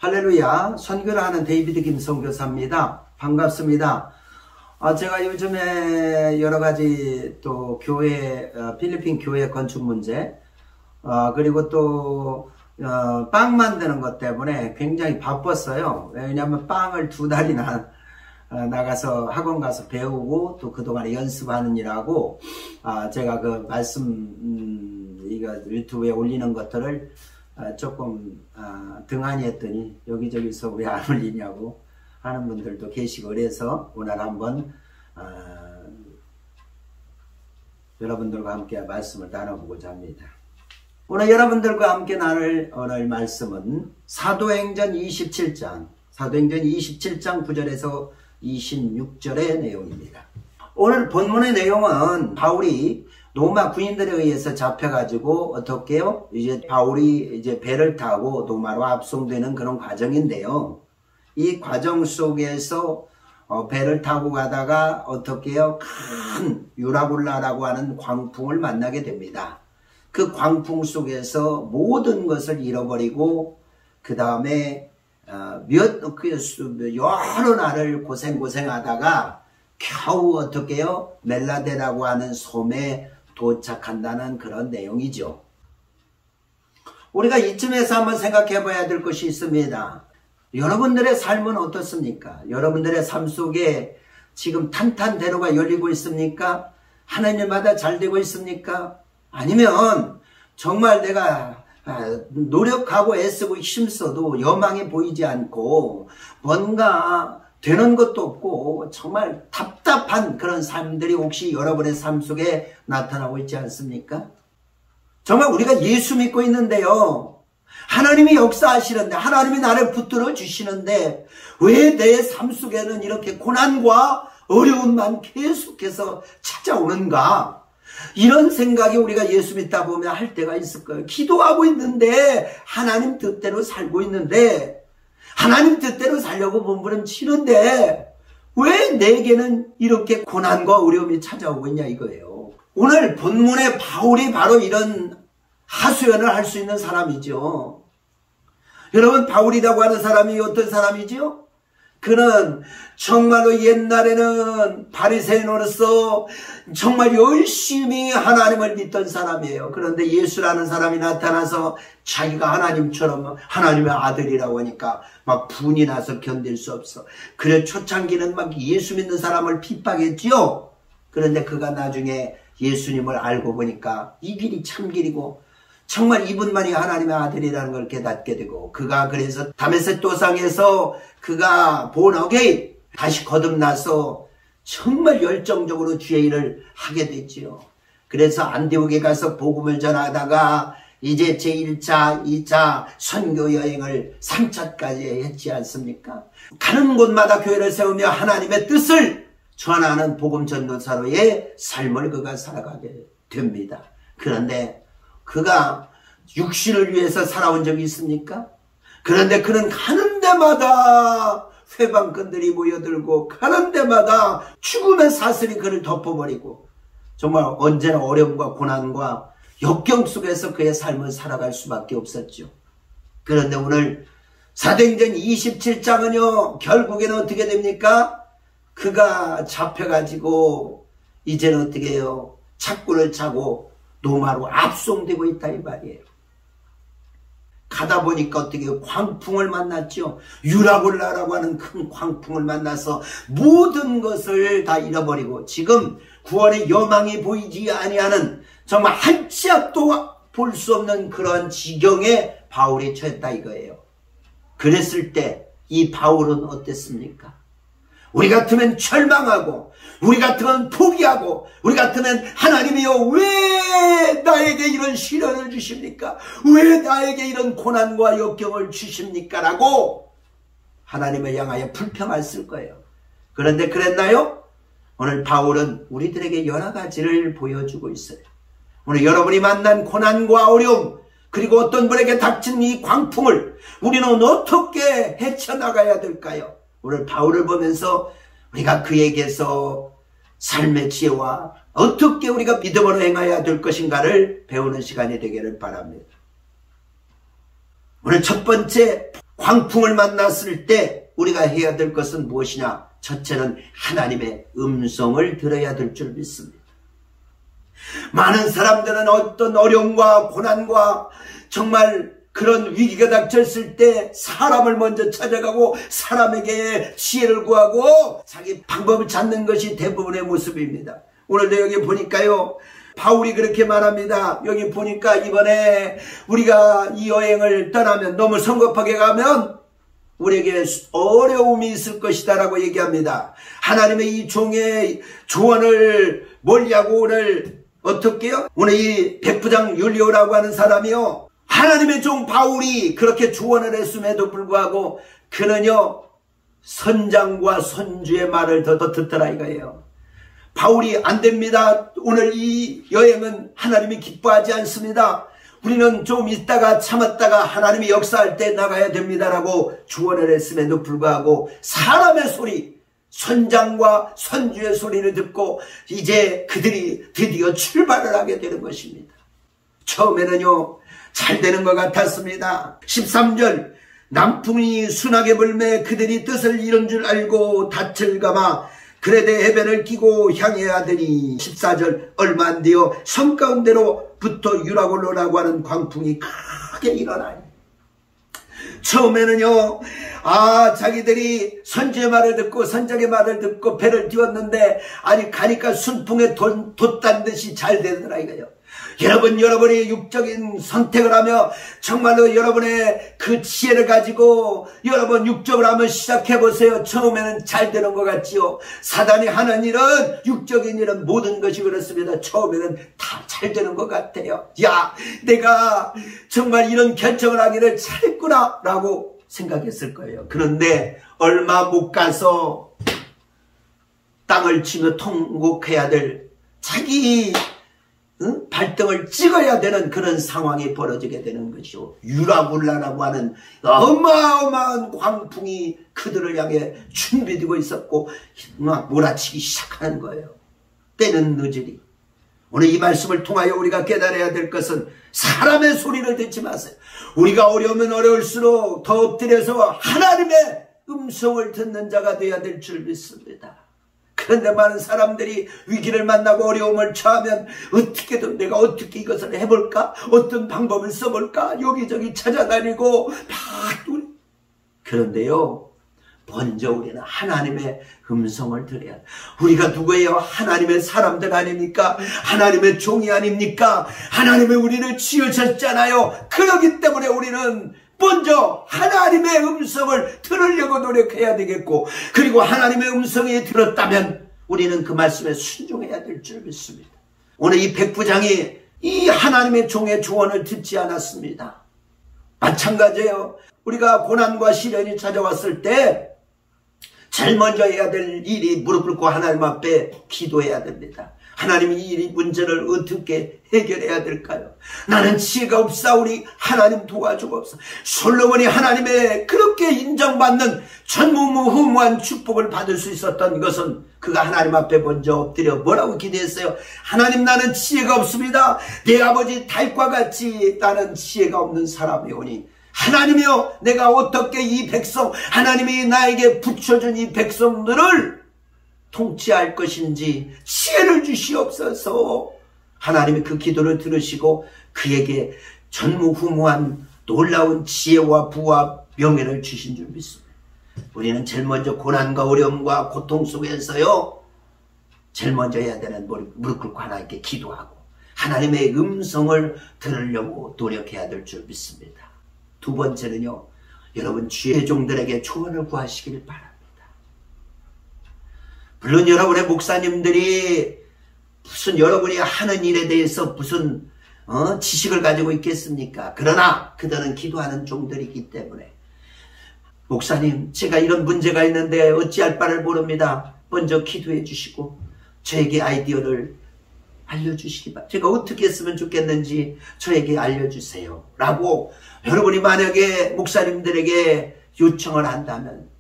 할렐루야. 선교를 하는 데이비드 김선교사입니다. 반갑습니다. 제가 요즘에 여러 가지 또 교회, 필리핀 교회 건축 문제, 그리고 또, 빵 만드는 것 때문에 굉장히 바빴어요. 왜냐하면 빵을 2달이나 나가서 학원 가서 배우고 또 그동안에 연습하는 일하고, 제가 그 말씀, 이거 유튜브에 올리는 것들을 조금 등한히 했더니 여기저기서 왜 안 올리냐고 하는 분들도 계시고, 그래서 오늘 한번 여러분들과 함께 말씀을 나눠보고자 합니다. 오늘 여러분들과 함께 나눌 오늘 말씀은 사도행전 27장 9절에서 26절의 내용입니다. 오늘 본문의 내용은 바울이 로마 군인들에 의해서 잡혀가지고 어떻게요? 이제 바울이 이제 배를 타고 로마로 압송되는 그런 과정인데요. 이 과정 속에서 배를 타고 가다가 어떻게요? 큰 유라굴라라고 하는 광풍을 만나게 됩니다. 그 광풍 속에서 모든 것을 잃어버리고 그 다음에 여러 날을 고생하다가 겨우 어떻게요? 멜라데라고 하는 섬에 도착한다는 그런 내용이죠. 우리가 이쯤에서 한번 생각해 봐야 될 것이 있습니다. 여러분들의 삶은 어떻습니까? 여러분들의 삶 속에 지금 탄탄대로가 열리고 있습니까? 하나님마다 잘 되고 있습니까? 아니면 정말 내가 노력하고 애쓰고 힘써도 여망이 보이지 않고 뭔가 되는 것도 없고 정말 답답한 그런 삶들이 혹시 여러분의 삶 속에 나타나고 있지 않습니까? 정말 우리가 예수 믿고 있는데요, 하나님이 역사하시는데, 하나님이 나를 붙들어 주시는데 왜 내 삶 속에는 이렇게 고난과 어려움만 계속해서 찾아오는가? 이런 생각이 우리가 예수 믿다 보면 할 때가 있을 거예요. 기도하고 있는데, 하나님 뜻대로 살고 있는데, 하나님 뜻대로 살려고 몸부림치는데 왜 내게는 이렇게 고난과 어려움이 찾아오고 있냐 이거예요. 오늘 본문의 바울이 바로 이런 하소연을 할 수 있는 사람이죠. 여러분, 바울이라고 하는 사람이 어떤 사람이죠? 그는 정말로 옛날에는 바리새인으로서 정말 열심히 하나님을 믿던 사람이에요. 그런데 예수라는 사람이 나타나서 자기가 하나님처럼 하나님의 아들이라고 하니까 막 분이 나서 견딜 수 없어. 그래 초창기는 막 예수 믿는 사람을 핍박했지요. 그런데 그가 나중에 예수님을 알고 보니까 이 길이 참 길이고 정말 이분만이 하나님의 아들이라는 걸 깨닫게 되고, 그가 그래서 다메섹 도상에서 그가 본 어게인 다시 거듭나서 정말 열정적으로 주의 일을 하게 됐지요. 그래서 안디옥에 가서 복음을 전하다가 이제 제1차, 2차 선교 여행을 3차까지 했지 않습니까? 가는 곳마다 교회를 세우며 하나님의 뜻을 전하는 복음 전도사로의 삶을 그가 살아가게 됩니다. 그런데 그가 육신을 위해서 살아온 적이 있습니까? 그런데 그는 가는 데마다 회방꾼들이 모여들고, 가는 데마다 죽음의 사슬이 그를 덮어버리고, 정말 언제나 어려움과 고난과 역경 속에서 그의 삶을 살아갈 수밖에 없었죠. 그런데 오늘 사도행전 27장은요 결국에는 어떻게 됩니까? 그가 잡혀가지고 이제는 어떻게 해요? 착고를 차고 로마로 압송되고 있다 이 말이에요. 가다 보니까 어떻게 광풍을 만났죠. 유라굴라라고 하는 큰 광풍을 만나서 모든 것을 다 잃어버리고 지금 구원의 여망이 보이지 아니하는 정말 한 치 앞도 볼 수 없는 그런 지경에 바울이 처했다 이거예요. 그랬을 때 이 바울은 어땠습니까? 우리 같으면 절망하고, 우리 같으면 포기하고, 우리 같으면 하나님이여 왜 나에게 이런 시련을 주십니까? 왜 나에게 이런 고난과 역경을 주십니까? 라고 하나님을 향하여 불평했을 거예요. 그런데 그랬나요? 오늘 바울은 우리들에게 여러 가지를 보여주고 있어요. 오늘 여러분이 만난 고난과 어려움, 그리고 어떤 분에게 닥친 이 광풍을 우리는 어떻게 헤쳐나가야 될까요? 오늘 바울을 보면서 우리가 그에게서 삶의 지혜와 어떻게 우리가 믿음으로 행해야 될 것인가를 배우는 시간이 되기를 바랍니다. 오늘 첫 번째, 광풍을 만났을 때 우리가 해야 될 것은 무엇이냐? 첫째는 하나님의 음성을 들어야 될 줄 믿습니다. 많은 사람들은 어떤 어려움과 고난과 정말 그런 위기가 닥쳤을 때 사람을 먼저 찾아가고 사람에게 지혜를 구하고 자기 방법을 찾는 것이 대부분의 모습입니다. 오늘도 여기 보니까요, 바울이 그렇게 말합니다. 여기 보니까 이번에 우리가 이 여행을 떠나면, 너무 성급하게 가면 우리에게 어려움이 있을 것이다 라고 얘기합니다. 하나님의 이 종의 조언을 멀리하고 오늘 어떻게요? 오늘 이 백부장 율리오라고 하는 사람이요, 하나님의 종 바울이 그렇게 조언을 했음에도 불구하고 그는요 선장과 선주의 말을 더 듣더라 이거예요. 바울이 안 됩니다. 오늘 이 여행은 하나님이 기뻐하지 않습니다. 우리는 좀 있다가 참았다가 하나님이 역사할 때 나가야 됩니다라고 조언을 했음에도 불구하고 사람의 소리, 선장과 선주의 소리를 듣고 이제 그들이 드디어 출발을 하게 되는 것입니다. 처음에는요 잘 되는 것 같았습니다. 13절, 남풍이 순하게 불매 그들이 뜻을 이룬 줄 알고 닻을 감아 그레데 해변을 끼고 향해야 하더니 14절, 얼마 안 되어 섬 가운데로부터 유라굴로라고 하는 광풍이 크게 일어나요. 처음에는요 자기들이 선지의 말을 듣고 선장의 말을 듣고 배를 띄웠는데 아니 가니까 순풍에 돛단 듯이 잘 되더라 이거요. 여러분이 육적인 선택을 하며 정말로 여러분의 그 지혜를 가지고 여러분 육적을 한번 시작해 보세요. 처음에는 잘 되는 것 같지요. 사단이 하는 일은, 육적인 일은 모든 것이 그렇습니다. 처음에는 다 잘 되는 것 같아요. 야, 내가 정말 이런 결정을 하기를 잘했구나 라고 생각했을 거예요. 그런데 얼마 못 가서 땅을 치며 통곡해야 될, 자기 발등을 찍어야 되는 그런 상황이 벌어지게 되는 것이죠. 유라굴라라고 하는 어마어마한 광풍이 그들을 향해 준비되고 있었고 막 몰아치기 시작하는 거예요. 때는 늦으리. 오늘 이 말씀을 통하여 우리가 깨달아야 될 것은 사람의 소리를 듣지 마세요. 우리가 어려우면 어려울수록 더 엎드려서 하나님의 음성을 듣는 자가 되어야 될 줄 믿습니다. 그런데 많은 사람들이 위기를 만나고 어려움을 처하면 어떻게든 내가 어떻게 이것을 해볼까? 어떤 방법을 써볼까? 여기저기 찾아다니고 막 그런데요 먼저 우리는 하나님의 음성을 들어야 돼. 우리가 누구예요? 하나님의 사람들 아닙니까? 하나님의 종이 아닙니까? 하나님의 우리를 지으셨잖아요. 그렇기 때문에 우리는 먼저 하나님의 음성을 들으려고 노력해야 되겠고, 그리고 하나님의 음성이 들었다면 우리는 그 말씀에 순종해야 될 줄 믿습니다. 오늘 이 백부장이 이 하나님의 종의 조언을 듣지 않았습니다. 마찬가지예요. 우리가 고난과 시련이 찾아왔을 때 제일 먼저 해야 될 일이 무릎 꿇고 하나님 앞에 기도해야 됩니다. 하나님이 이 문제를 어떻게 해결해야 될까요? 나는 지혜가 없사오니 하나님 도와주옵소서. 솔로몬이 하나님의 그렇게 인정받는 전무후무한 축복을 받을 수 있었던 것은 그가 하나님 앞에 먼저 엎드려 뭐라고 기도했어요? 하나님, 나는 지혜가 없습니다. 내 아버지 다윗과 같이 나는 지혜가 없는 사람이오니 하나님이여, 내가 어떻게 이 백성, 하나님이 나에게 붙여준 이 백성들을 통치할 것인지 지혜를 주시옵소서. 하나님이 그 기도를 들으시고 그에게 전무후무한 놀라운 지혜와 부와 명예를 주신 줄 믿습니다. 우리는 제일 먼저 고난과 어려움과 고통 속에서요, 제일 먼저 해야 되는 무릎 꿇고 하나님께 기도하고 하나님의 음성을 들으려고 노력해야 될 줄 믿습니다. 두 번째는요, 여러분 주의 종들에게 조언을 구하시길 바랍니다. 물론 여러분의 목사님들이 무슨 여러분이 하는 일에 대해서 무슨 지식을 가지고 있겠습니까? 그러나 그들은 기도하는 종들이기 때문에, 목사님, 제가 이런 문제가 있는데 어찌할 바를 모릅니다. 먼저 기도해 주시고 저에게 아이디어를 알려주시기 바랍니다. 제가 어떻게 했으면 좋겠는지 저에게 알려주세요 라고 여러분이 만약에 목사님들에게 요청을 한다면,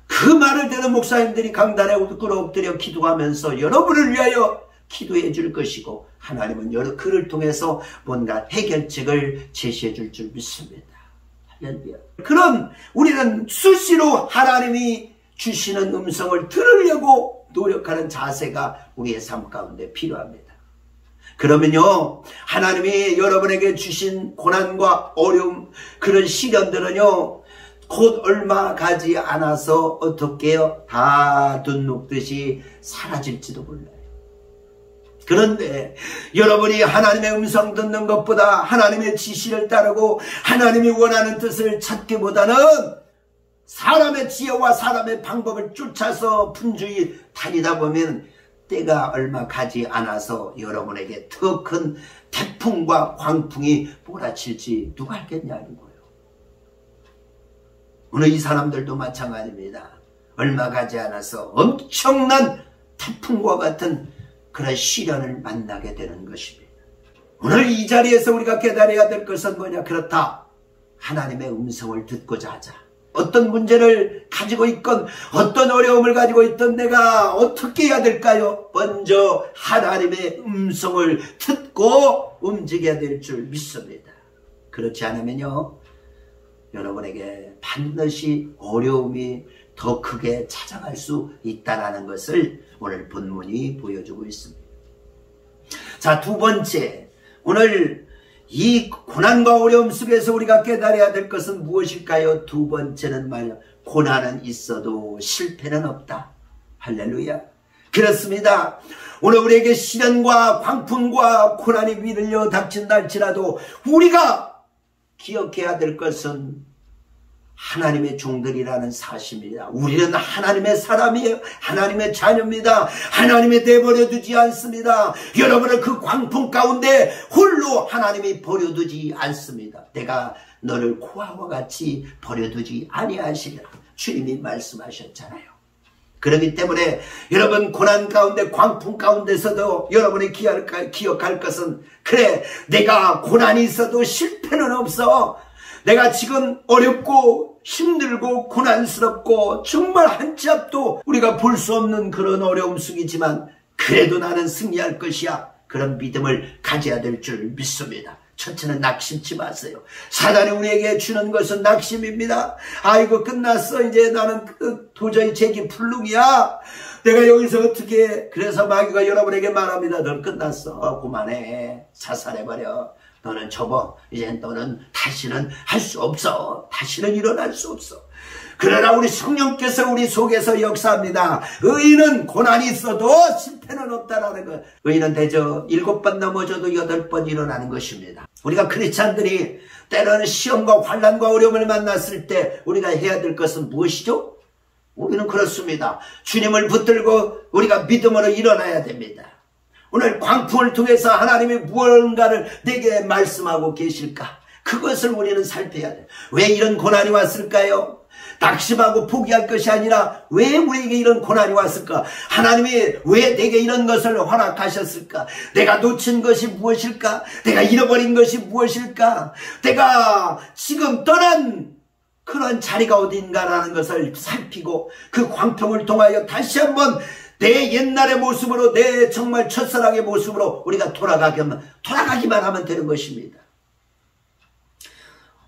그 말을 듣는 목사님들이 강단에 엎드려 기도하면서 여러분을 위하여 기도해 줄 것이고, 하나님은 그를 통해서 뭔가 해결책을 제시해 줄 줄 믿습니다. 할렐루야. 그런 우리는 수시로 하나님이 주시는 음성을 들으려고 노력하는 자세가 우리의 삶 가운데 필요합니다. 그러면요, 하나님이 여러분에게 주신 고난과 어려움, 그런 시련들은요, 곧 얼마 가지 않아서 어떻게 해요? 다 둔 녹듯이 사라질지도 몰라요. 그런데 여러분이 하나님의 음성 듣는 것보다 하나님의 지시를 따르고 하나님이 원하는 뜻을 찾기보다는 사람의 지혜와 사람의 방법을 쫓아서 분주히 다니다 보면 때가 얼마 가지 않아서 여러분에게 더 큰 태풍과 광풍이 몰아칠지 누가 알겠냐는 거예요. 오늘 이 사람들도 마찬가지입니다. 얼마 가지 않아서 엄청난 태풍과 같은 그런 시련을 만나게 되는 것입니다. 오늘 이 자리에서 우리가 깨달아야 될 것은 뭐냐? 그렇다. 하나님의 음성을 듣고자 하자. 어떤 문제를 가지고 있건 어떤 어려움을 가지고 있던 내가 어떻게 해야 될까요? 먼저 하나님의 음성을 듣고 움직여야 될 줄 믿습니다. 그렇지 않으면요, 여러분에게 반드시 어려움이 더 크게 찾아갈 수 있다는 것을 오늘 본문이 보여주고 있습니다. 자, 두 번째, 오늘 이 고난과 어려움 속에서 우리가 깨달아야 될 것은 무엇일까요? 두 번째는 말이야, 고난은 있어도 실패는 없다. 할렐루야. 그렇습니다. 오늘 우리에게 시련과 광풍과 고난이 밀려 닥친다 할지라도 우리가 기억해야 될 것은 하나님의 종들이라는 사실입니다. 우리는 하나님의 사람이에요. 하나님의 자녀입니다. 하나님이 내버려 두지 않습니다. 여러분을 그 광풍 가운데 홀로 하나님이 버려두지 않습니다. 내가 너를 고아와 같이 버려두지 아니하시리라. 주님이 말씀하셨잖아요. 그렇기 때문에 여러분, 고난 가운데 광풍 가운데서도 여러분이 기억할 것은, 그래, 내가 고난이 있어도 실패는 없어. 내가 지금 어렵고 힘들고 고난스럽고 정말 한 치 앞도 우리가 볼 수 없는 그런 어려움 속이지만 그래도 나는 승리할 것이야. 그런 믿음을 가져야 될 줄 믿습니다. 첫째는 낙심치 마세요. 사단이 우리에게 주는 것은 낙심입니다. 아이고, 끝났어. 이제 나는 도저히 제기 불능이야. 내가 여기서 어떻게 해. 그래서 마귀가 여러분에게 말합니다. 넌 끝났어. 그만해. 자살해버려. 너는 접어. 이제 너는 다시는 할 수 없어. 다시는 일어날 수 없어. 그러나 우리 성령께서 우리 속에서 역사합니다. 의인은 고난이 있어도 실패는 없다라는 것. 의인은 대저 7번 넘어져도 8번 일어나는 것입니다. 우리가 크리스찬들이 때로는 시험과 환난과 어려움을 만났을 때 우리가 해야 될 것은 무엇이죠? 우리는 그렇습니다. 주님을 붙들고 우리가 믿음으로 일어나야 됩니다. 오늘 광풍을 통해서 하나님이 무언가를 내게 말씀하고 계실까? 그것을 우리는 살펴야 돼요. 왜 이런 고난이 왔을까요? 낙심하고 포기할 것이 아니라 왜 우리에게 이런 고난이 왔을까? 하나님이 왜 내게 이런 것을 허락하셨을까? 내가 놓친 것이 무엇일까? 내가 잃어버린 것이 무엇일까? 내가 지금 떠난 그런 자리가 어딘가라는 것을 살피고 그 광풍을 통하여 다시 한번 내 옛날의 모습으로, 내 정말 첫사랑의 모습으로 우리가 돌아가기만 하면 되는 것입니다.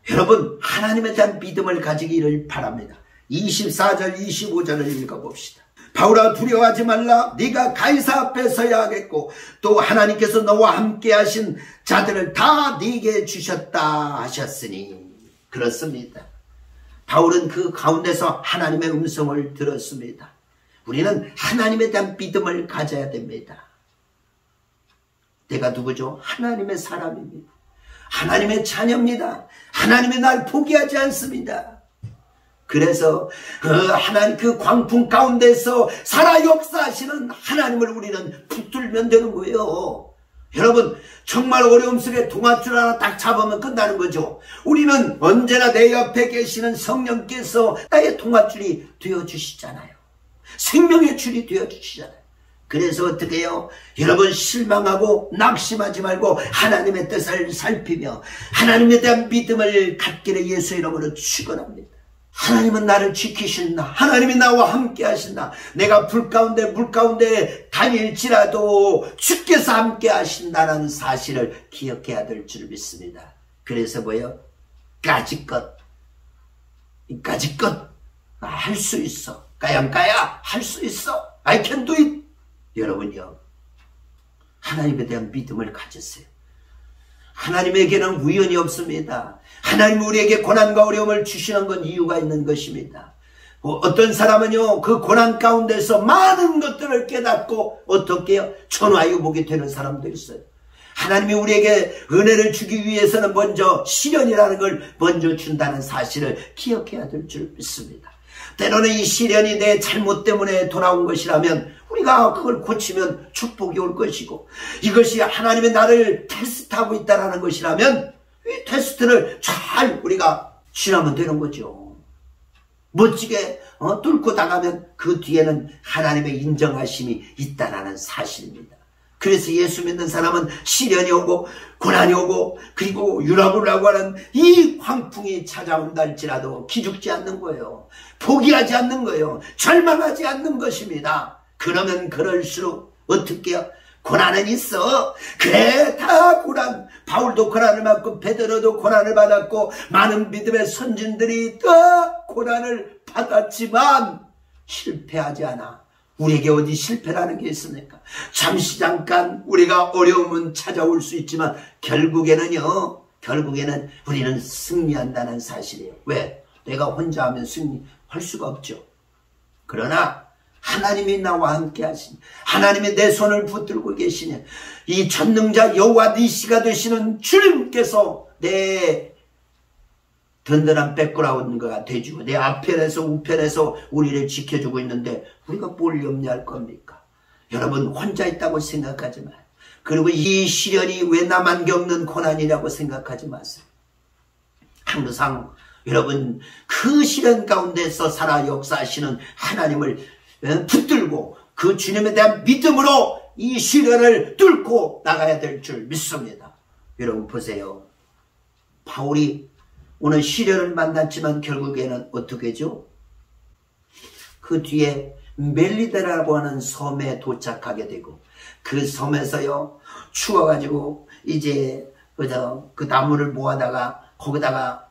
여러분, 하나님에 대한 믿음을 가지기를 바랍니다. 24절 25절을 읽어봅시다. 바울아, 두려워하지 말라. 네가 가이사 앞에 서야 하겠고 또 하나님께서 너와 함께 하신 자들을 다 네게 주셨다 하셨으니. 그렇습니다. 바울은 그 가운데서 하나님의 음성을 들었습니다. 우리는 하나님에 대한 믿음을 가져야 됩니다. 내가 누구죠? 하나님의 사람입니다. 하나님의 자녀입니다. 하나님이 날 포기하지 않습니다. 그래서 하나님 그 광풍 가운데서 살아 역사하시는 하나님을 우리는 붙들면 되는 거예요. 여러분, 정말 어려움 속에 동아줄 하나 딱 잡으면 끝나는 거죠. 우리는 언제나 내 옆에 계시는 성령께서 나의 동아줄이 되어주시잖아요. 생명의 줄이 되어주시잖아요. 그래서 어떻게 해요? 여러분, 실망하고 낙심하지 말고 하나님의 뜻을 살피며 하나님에 대한 믿음을 갖기를 예수 이름으로 축원합니다. 하나님은 나를 지키신다. 하나님이 나와 함께 하신다. 내가 불 가운데 물 가운데 다닐지라도 주께서 함께 하신다는 사실을 기억해야 될 줄 믿습니다. 그래서 뭐예요? 까짓것 이까지 것 할 수 있어. 까양까야 할 수 있어. I can do it. 여러분요, 하나님에 대한 믿음을 가졌어요. 하나님에게는 우연이 없습니다. 하나님 우리에게 고난과 어려움을 주시는 건 이유가 있는 것입니다. 어떤 사람은요, 그 고난 가운데서 많은 것들을 깨닫고 어떻게 해요? 천하유복이 되는 사람도 있어요. 하나님이 우리에게 은혜를 주기 위해서는 먼저 시련이라는 걸 먼저 준다는 사실을 기억해야 될 줄 믿습니다. 때로는 이 시련이 내 잘못 때문에 돌아온 것이라면 우리가 그걸 고치면 축복이 올 것이고, 이것이 하나님의 나를 테스트하고 있다는 것이라면 이 테스트를 잘 우리가 지나면 되는 거죠. 멋지게 뚫고 나가면 그 뒤에는 하나님의 인정하심이 있다는 사실입니다. 그래서 예수 믿는 사람은 시련이 오고 고난이 오고 그리고 유라굴라고 하는 이 광풍이 찾아온다 할지라도 기죽지 않는 거예요. 포기하지 않는 거예요. 절망하지 않는 것입니다. 그러면 그럴수록 어떻게 해요? 고난은 있어. 그래, 다 고난. 바울도 고난을 받고 베드로도 고난을 받았고 많은 믿음의 선진들이 다 고난을 받았지만 실패하지 않아. 우리에게 어디 실패라는 게 있습니까? 잠시 잠깐 우리가 어려움은 찾아올 수 있지만 결국에는 우리는 승리한다는 사실이에요. 왜? 내가 혼자 하면 승리할 수가 없죠. 그러나 하나님이 나와 함께 하시니, 하나님이 내 손을 붙들고 계시니, 이 전능자 여호와 니시가 되시는 주님께서 내 든든한 백그라운드가 돼주고 내 앞편에서 우편에서 우리를 지켜주고 있는데 우리가 뭘 염려할 겁니까? 여러분, 혼자 있다고 생각하지 마요. 그리고 이 시련이 왜 나만 겪는 고난이라고 생각하지 마세요. 항상 여러분, 그 시련 가운데서 살아 역사하시는 하나님을 붙들고 그 주님에 대한 믿음으로 이 시련을 뚫고 나가야 될 줄 믿습니다. 여러분 보세요. 바울이 오늘 시련을 만났지만 결국에는 어떻게 하죠? 그 뒤에 멜리데라고 하는 섬에 도착하게 되고, 그 섬에서요 추워가지고 이제 그 나무를 모아다가 거기다가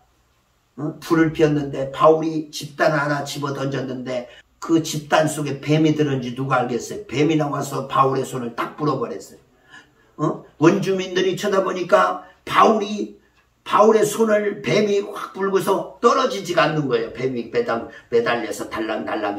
불을 피웠는데 바울이 집단 하나 집어 던졌는데 그 집단 속에 뱀이 들었는지 누가 알겠어요? 뱀이 나와서 바울의 손을 딱 불어버렸어요. 원주민들이 쳐다보니까 바울의 손을 뱀이 확 불고서 떨어지지가 않는 거예요. 뱀이 매달려서 달랑달랑.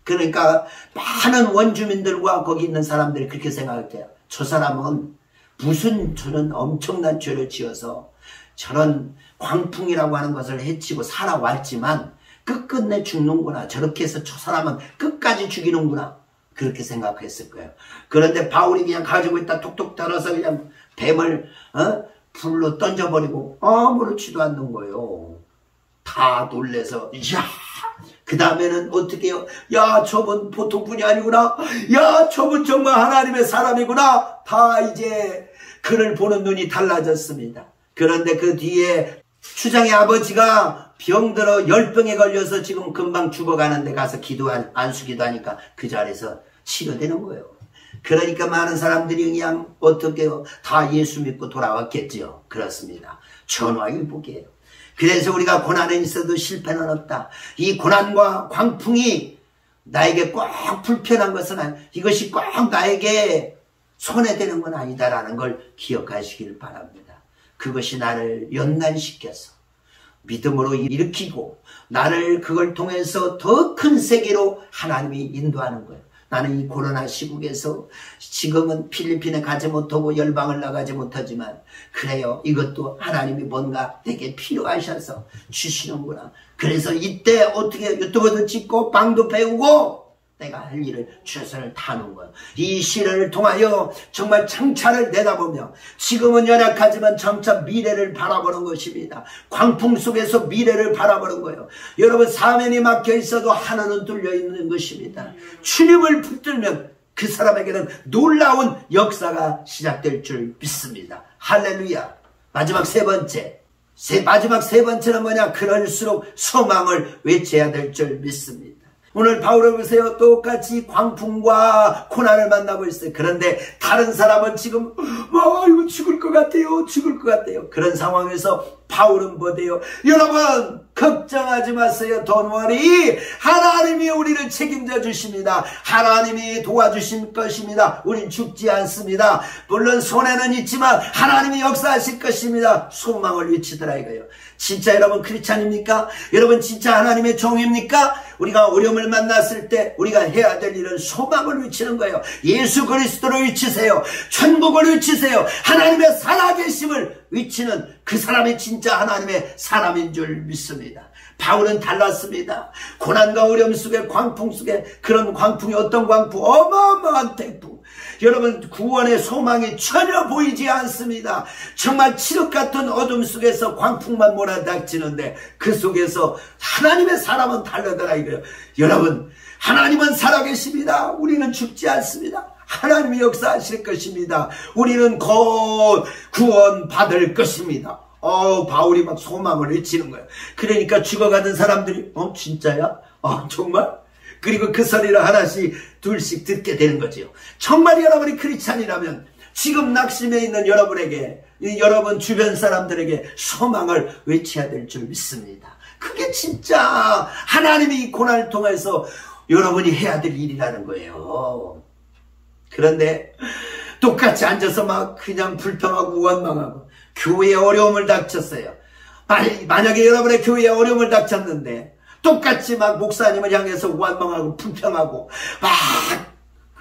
그러니까 많은 원주민들과 거기 있는 사람들이 그렇게 생각할게요. 저 사람은 무슨 저런 엄청난 죄를 지어서 저런 광풍이라고 하는 것을 해치고 살아왔지만 끝끝내 죽는구나. 저렇게 해서 저 사람은 끝까지 죽이는구나. 그렇게 생각했을 거예요. 그런데 바울이 그냥 가지고 있다 톡톡 털어서 그냥 뱀을 불로 던져버리고 아무렇지도 않는 거예요. 다 놀래서 그 다음에는 어떻게 해요? 야, 저분 보통 분이 아니구나. 야, 저분 정말 하나님의 사람이구나. 다 이제 그를 보는 눈이 달라졌습니다. 그런데 그 뒤에 추장의 아버지가 병들어 열병에 걸려서 지금 금방 죽어가는데 가서 안수기도 하니까 그 자리에서 치료되는 거예요. 그러니까 많은 사람들이 그냥 어떻게 해요? 다 예수 믿고 돌아왔겠죠. 그렇습니다. 천하유복이에요. 그래서 우리가 고난에 있어도 실패는 없다. 이 고난과 광풍이 나에게 꼭 불편한 것은 아니고 이것이 꼭 나에게 손해되는 건 아니다라는 걸 기억하시길 바랍니다. 그것이 나를 연단시켜서 믿음으로 일으키고 나를 그걸 통해서 더 큰 세계로 하나님이 인도하는 거예요. 나는 이 코로나 시국에서 지금은 필리핀에 가지 못하고 열방을 나가지 못하지만 그래요. 이것도 하나님이 뭔가 내게 필요하셔서 주시는구나. 그래서 이때 어떻게 유튜브도 찍고 빵도 배우고 내가 할 일을 최선을 다하는 거예요. 이 시련을 통하여 정말 장차를 내다보며 지금은 연약하지만 장차 미래를 바라보는 것입니다. 광풍 속에서 미래를 바라보는 거예요. 여러분, 사면이 막혀 있어도 하나는 뚫려 있는 것입니다. 주님을 붙들면 그 사람에게는 놀라운 역사가 시작될 줄 믿습니다. 할렐루야. 마지막 세 번째는 뭐냐? 그럴수록 소망을 외쳐야 될 줄 믿습니다. 오늘 바울을 보세요. 똑같이 광풍과 고난을 만나고 있어요. 그런데 다른 사람은 지금 이거 죽을 것 같아요. 그런 상황에서 바울은 뭐대요? 여러분 걱정하지 마세요. Don't worry. 하나님이 우리를 책임져 주십니다. 하나님이 도와주실 것입니다. 우린 죽지 않습니다. 물론 손해는 있지만 하나님이 역사하실 것입니다. 소망을 외치더라 이거예요. 진짜 여러분 크리스찬입니까? 여러분 진짜 하나님의 종입니까? 우리가 어려움을 만났을 때 우리가 해야 될 일은 소망을 외치는 거예요. 예수 그리스도를 외치세요. 천국을 외치세요. 하나님의 살아계심을 외치는 그 사람이 진짜 하나님의 사람인 줄 믿습니다. 바울은 달랐습니다. 고난과 어려움 속에, 광풍 속에, 그런 광풍이 어떤 광풍? 어마어마한 태풍. 여러분 구원의 소망이 전혀 보이지 않습니다. 정말 칠흑 같은 어둠 속에서 광풍만 몰아닥치는데 그 속에서 하나님의 사람은 다르더라 이거예요. 여러분 하나님은 살아계십니다. 우리는 죽지 않습니다. 하나님이 역사하실 것입니다. 우리는 곧 구원받을 것입니다. 바울이 막 소망을 외치는 거예요. 그러니까 죽어가는 사람들이 진짜야? 정말? 그리고 그 소리를 하나씩 둘씩 듣게 되는 거죠. 정말 여러분이 크리스찬이라면 지금 낙심해 있는 여러분에게, 여러분 주변 사람들에게 소망을 외쳐야 될 줄 믿습니다. 그게 진짜 하나님이 이 고난을 통해서 여러분이 해야 될 일이라는 거예요. 그런데 똑같이 앉아서 막 그냥 불평하고 원망하고 교회에 어려움을 닥쳤어요. 만약에 여러분의 교회에 어려움을 닥쳤는데 똑같이 막 목사님을 향해서 원망하고 불평하고 막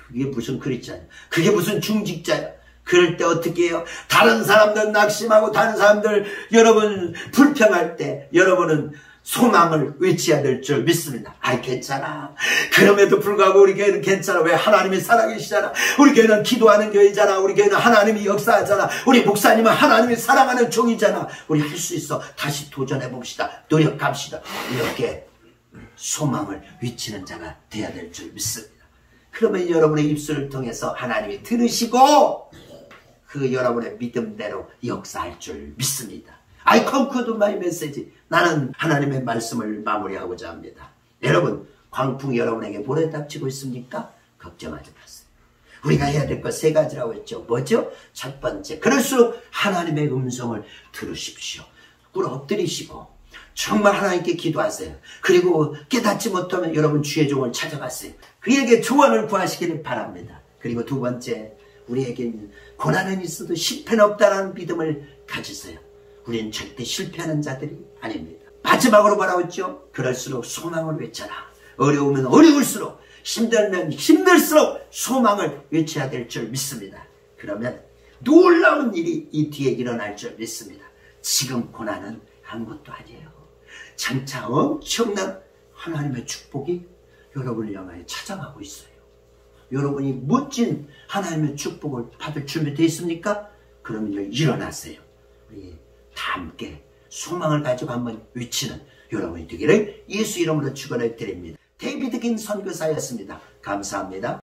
그게 무슨 크리스찬이야? 그게 무슨 중직자야? 그럴 때 어떻게 해요? 다른 사람들 낙심하고 다른 사람들 여러분 불평할 때 여러분은 소망을 외쳐야 될 줄 믿습니다. 괜찮아. 그럼에도 불구하고 우리 교회는 괜찮아. 왜? 하나님이 살아계시잖아. 우리 교회는 기도하는 교회잖아. 우리 교회는 하나님이 역사하잖아. 우리 목사님은 하나님이 사랑하는 종이잖아. 우리 할 수 있어. 다시 도전해 봅시다. 노력합시다. 이렇게 소망을 외치는 자가 돼야 될 줄 믿습니다. 그러면 여러분의 입술을 통해서 하나님이 들으시고 그 여러분의 믿음대로 역사할 줄 믿습니다. I conclude my message. 나는 하나님의 말씀을 마무리하고자 합니다. 여러분, 광풍이 여러분에게 몰아닥치고 있습니까? 걱정하지 마세요. 우리가 해야 될 것 세 가지라고 했죠. 뭐죠? 첫 번째, 그럴수록 하나님의 음성을 들으십시오. 꿇어 엎드리시고 정말 하나님께 기도하세요. 그리고 깨닫지 못하면 여러분 주의 종을 찾아가세요. 그에게 조언을 구하시기를 바랍니다. 그리고 두 번째, 우리에게는 고난은 있어도 실패는 없다는 믿음을 가지세요. 우리는 절대 실패하는 자들이 아닙니다. 마지막으로 뭐라고 했죠? 그럴수록 소망을 외쳐라. 어려우면 어려울수록, 힘들면 힘들수록 소망을 외쳐야 될 줄 믿습니다. 그러면 놀라운 일이 이 뒤에 일어날 줄 믿습니다. 지금 고난은 아무것도 아니에요. 장차 엄청난 하나님의 축복이 여러분을 향하여 찾아가고 있어요. 여러분이 멋진 하나님의 축복을 받을 준비되어 있습니까? 그러면요, 일어나세요. 우리 다 함께 소망을 가지고 한번 외치는 여러분이 되기를 예수 이름으로 축원해 드립니다. 데이비드 긴 선교사였습니다. 감사합니다.